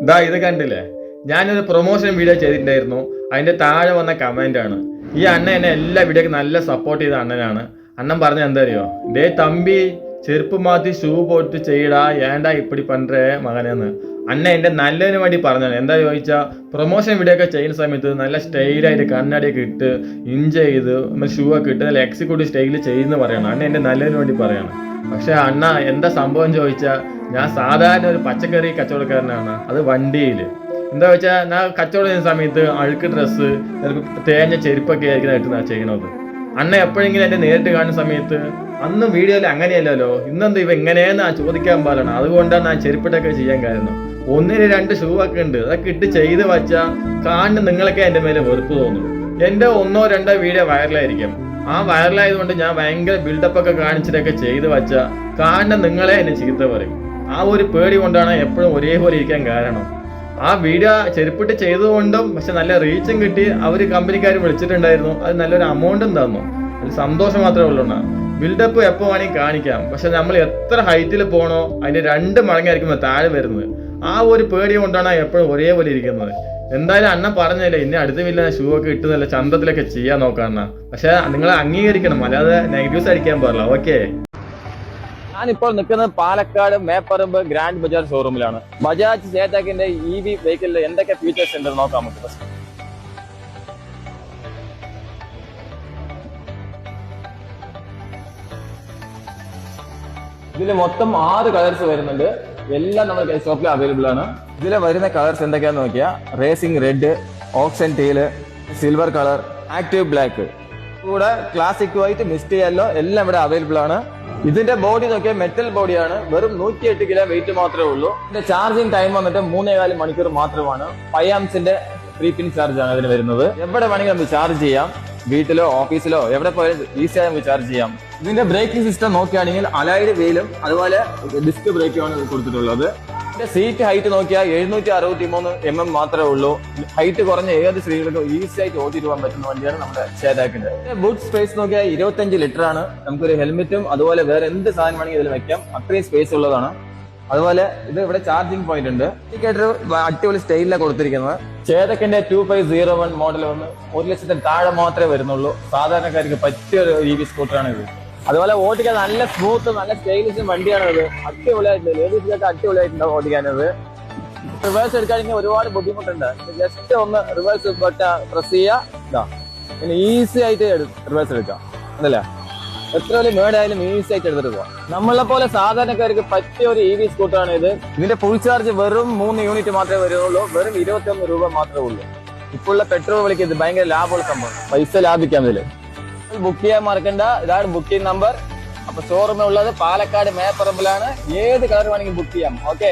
ഇത് കണ്ടില്ലേ, ഞാനൊരു പ്രൊമോഷൻ വീഡിയോ ചെയ്തിട്ടുണ്ടായിരുന്നു. അതിന്റെ താഴെ വന്ന കമന്റ് ആണ്, ഈ അണ്ണൻ എന്നെ എല്ലാ വീഡിയോക്കും നല്ല സപ്പോർട്ട് ചെയ്ത അണ്ണനാണ്. അണ്ണൻ പറഞ്ഞ എന്താ അറിയോ, ഡേ തമ്പി ചെരുപ്പ് മാറ്റി ഷൂ പോയിട്ട് ചെയ്യടാ, ഏണ്ടാ ഇപ്പടി പണ്ടേ മകനെന്ന്. അണ്ണ എൻ്റെ നല്ലതിന് വേണ്ടി പറഞ്ഞാണ്. എന്താ ചോദിച്ചാൽ, പ്രൊമോഷൻ വീഡിയോ ഒക്കെ ചെയ്യുന്ന സമയത്ത് നല്ല സ്റ്റൈലായിട്ട് കണ്ണാടിയൊക്കെ ഇട്ട് ഇഞ്ച് ചെയ്ത് ഷൂ ഒക്കെ ഇട്ട് നല്ല എക്സിക്യൂട്ടീവ് സ്റ്റൈലിൽ ചെയ്യുന്ന പറയണം. അണ്ണ എൻ്റെ നല്ലതിന് വേണ്ടി പറയാണ്. പക്ഷെ അണ്ണ എന്താ സംഭവം ചോദിച്ചാൽ, ഞാൻ സാധാരണ ഒരു പച്ചക്കറി കച്ചവടക്കാരനാണ്. അത് വണ്ടിയിൽ എന്താ വെച്ചാൽ, ഞാൻ കച്ചവടം ചെയ്യുന്ന സമയത്ത് അഴുക്ക് ഡ്രസ്സ്, തേഞ്ഞ ചെരുപ്പൊക്കെ ആയിരിക്കും ചെയ്യണത്. അണ്ണ എപ്പോഴെങ്കിലും എന്നെ നേരിട്ട് കാണുന്ന സമയത്ത്, അന്ന് വീഡിയോയിൽ അങ്ങനെയല്ലല്ലോ, ഇന്നെന്താ ഇവ എങ്ങനെയെന്നാ ചോദിക്കാൻ പാടില്ല. അതുകൊണ്ടാണ് ഞാൻ ചെരുപ്പിട്ടൊക്കെ ചെയ്യാൻ കാരണം. 1-2 ഷൂ ഒക്കെ ഉണ്ട്, അതൊക്കെ ഇട്ട് ചെയ്ത് വച്ചാൽ കാണുന്ന നിങ്ങളൊക്കെ എൻ്റെ മേലെ വെറുപ്പ് തോന്നും. എൻ്റെ 1-2 വീഡിയോ വൈറലായിരിക്കും. ആ വൈറലായതുകൊണ്ട് ഞാൻ ഭയങ്കര ബിൽഡപ്പ് ഒക്കെ കാണിച്ചിട്ടൊക്കെ ചെയ്ത് വച്ചാൽ കാണുന്ന നിങ്ങളെ എന്നെ ചീത്ത പറയും. ആ ഒരു പേടി കൊണ്ടാണ് എപ്പോഴും ഒരേപോലെ ഇരിക്കാൻ കാരണം. ആ വീഡിയോ ചെരുപ്പിട്ട് ചെയ്തുകൊണ്ടും പക്ഷെ നല്ല റീച്ചും കിട്ടി. അവർ കമ്പനിക്കാർ വിളിച്ചിട്ടുണ്ടായിരുന്നു, അത് നല്ലൊരു അമൗണ്ടും തന്നു. അത് സന്തോഷം മാത്രമേ ഉള്ളൂ. ബിൽഡപ്പ് എപ്പോൾ വേണമെങ്കിൽ കാണിക്കാം, പക്ഷെ നമ്മൾ എത്ര ഹൈറ്റിൽ പോകണോ അതിന്റെ 2 മടങ്ങായിരിക്കും താഴെ വരുന്നത്. ആ ഒരു പേടി കൊണ്ടാണ് എപ്പോഴും ഒരേപോലെ ഇരിക്കുന്നത്. എന്തായാലും അണ്ണൻ പറഞ്ഞല്ലേ, ഇനി അടുത്ത വീട്ടിൽ ഷൂ ഒക്കെ ഇട്ട് നല്ല ചന്തത്തിലൊക്കെ ചെയ്യാൻ നോക്കാണ്ണ. പക്ഷെ നിങ്ങൾ അംഗീകരിക്കണം, അല്ലാതെ നെഗറ്റീവ്സ് അടിക്കാൻ പാടില്ല. ഓക്കെ. ഞാനിപ്പോൾ നിൽക്കുന്നത് പാലക്കാട് മേപ്പറമ്പ് ഗ്രാൻഡ് ബജാജ് ഷോറൂമിലാണ്. ബജാജ് ചേതക്കിന്റെ EV വെഹിക്കിളിൽ എന്തൊക്കെ ഫീച്ചേഴ്സ് ഉണ്ടെന്ന് നോക്കാം നമുക്ക്. ഇതിൽ മൊത്തം 6 കളേഴ്സ് വരുന്നുണ്ട്. എല്ലാം നമ്മുടെ ഷോപ്പിൽ അവൈലബിൾ ആണ്. ഇതിൽ വരുന്ന കളേഴ്സ് എന്തൊക്കെയാന്ന് നോക്കിയാൽ, racing red, oxen ടീല്, silver colour, active black, കൂടെ ക്ലാസിക് വൈറ്റ്, മിസ്റ്റ് യെല്ലോ എല്ലാം ഇവിടെ അവൈലബിൾ ആണ്. ഇതിന്റെ ബോഡി നോക്കിയാൽ മെറ്റൽ ബോഡിയാണ്. വെറും 108 കിലോ വെയിറ്റ് മാത്രമേ ഉള്ളൂ. ഇതിന്റെ ചാർജിങ് ടൈം വന്നിട്ട് 3.25 മണിക്കൂർ മാത്രമാണ്. 5 ആംസിന്റെ 3 പിൻ ചാർജ് ആണ് ഇതിന് വരുന്നത്. എവിടെ വേണമെങ്കിലും നമുക്ക് ചാർജ് ചെയ്യാം, വീട്ടിലോ ഓഫീസിലോ എവിടെ പോയാലും ഈസിയായി നമുക്ക് ചാർജ് ചെയ്യാം. ഇതിന്റെ ബ്രേക്കിംഗ് സിസ്റ്റം നോക്കുകയാണെങ്കിൽ അലൈഡ് വീലും അതുപോലെ ഡിസ്ക് ബ്രേക്കുമാണ് കൊടുത്തിട്ടുള്ളത്. ഇതിന്റെ സീറ്റ് ഹൈറ്റ് നോക്കിയാൽ 763 mm മാത്രമേ ഉള്ളൂ. ഹൈറ്റ് കുറഞ്ഞ ഏത് സ്ത്രീകൾക്കും ഈസി ആയിട്ട് ഓടിയിട്ട് പോകാൻ പറ്റുന്ന വണ്ടിയാണ് നമ്മുടെ ചേതാക്കിന്റെ. ബൂട്ട് സ്പേസ് നോക്കിയാൽ 25 ലിറ്റർ ആണ്. നമുക്കൊരു ഹെൽമെറ്റും അതുപോലെ വേറെ എന്ത് സാധനം വേണമെങ്കിൽ ഇതിൽ വെക്കാം, അത്രയും സ്പേസ് ഉള്ളതാണ്. അതുപോലെ ഇത് ഇവിടെ ചാർജിങ് പോയിന്റ് ഉണ്ട്. ഇൻഡിക്കേറ്റർ അടിപൊളി സ്റ്റൈലിലാണ് കൊടുത്തിരിക്കുന്നത്. ചേതക്കിന്റെ 2501 മോഡൽ വന്ന് 1 ലക്ഷത്തിന് താഴെ മാത്രമേ വരുന്നുള്ളൂ. സാധാരണക്കാർക്ക് പറ്റിയ ഒരു EV സ്കൂട്ടറാണ് ഇത്. അതുപോലെ ഓടിക്കാൻ നല്ല സ്മൂത്ത്, നല്ല സ്റ്റൈലിഷ് വണ്ടിയാണ് ഇത്. അടിപൊളിയായിട്ടുണ്ട്, ലേഡീസിലൊക്കെ അടിപൊളിയായിട്ടുണ്ട് ഓടിക്കാനത്. റിവേഴ്സ് എടുക്കുകയാണെങ്കിൽ ഒരുപാട് ബുദ്ധിമുട്ടുണ്ട്. ജസ്റ്റ് ഒന്ന് റിവേഴ്സ് പ്രസ് ചെയ്യുക, പിന്നെ ഈസി ആയിട്ട് റിവേഴ്സ് എടുക്കാം. അതല്ലേ, എത്ര വലിയ മേടായാലും ഈസി ആയിട്ട് എടുത്തിട്ട് പോവാം. നമ്മളെ പോലെ സാധാരണക്കാർക്ക് പറ്റിയ ഒരു EV സ്കൂട്ടറാണ് ഇത്. ഇതിന്റെ ഫുൾ ചാർജ് വെറും 3 യൂണിറ്റ് മാത്രമേ വരുന്നുള്ളൂ. വെറും 21 രൂപ മാത്രമേ ഉള്ളൂ. ഇപ്പോഴുള്ള പെട്രോൾ വിളിക്ക് ഇത് ഭയങ്കര ലാഭമുള്ള സംഭവം. പൈസ ലാഭിക്കാം ഇതില്. ബുക്ക് ചെയ്യാൻ മറക്കണ്ട. ഇതാണ് ബുക്കിംഗ് നമ്പർ. അപ്പൊ ഷോറൂം ഉള്ളത് പാലക്കാട് മേപ്പറമ്പിലാണ്. ഏത് കളർ വേണമെങ്കിൽ ബുക്ക് ചെയ്യാം. ഓക്കെ.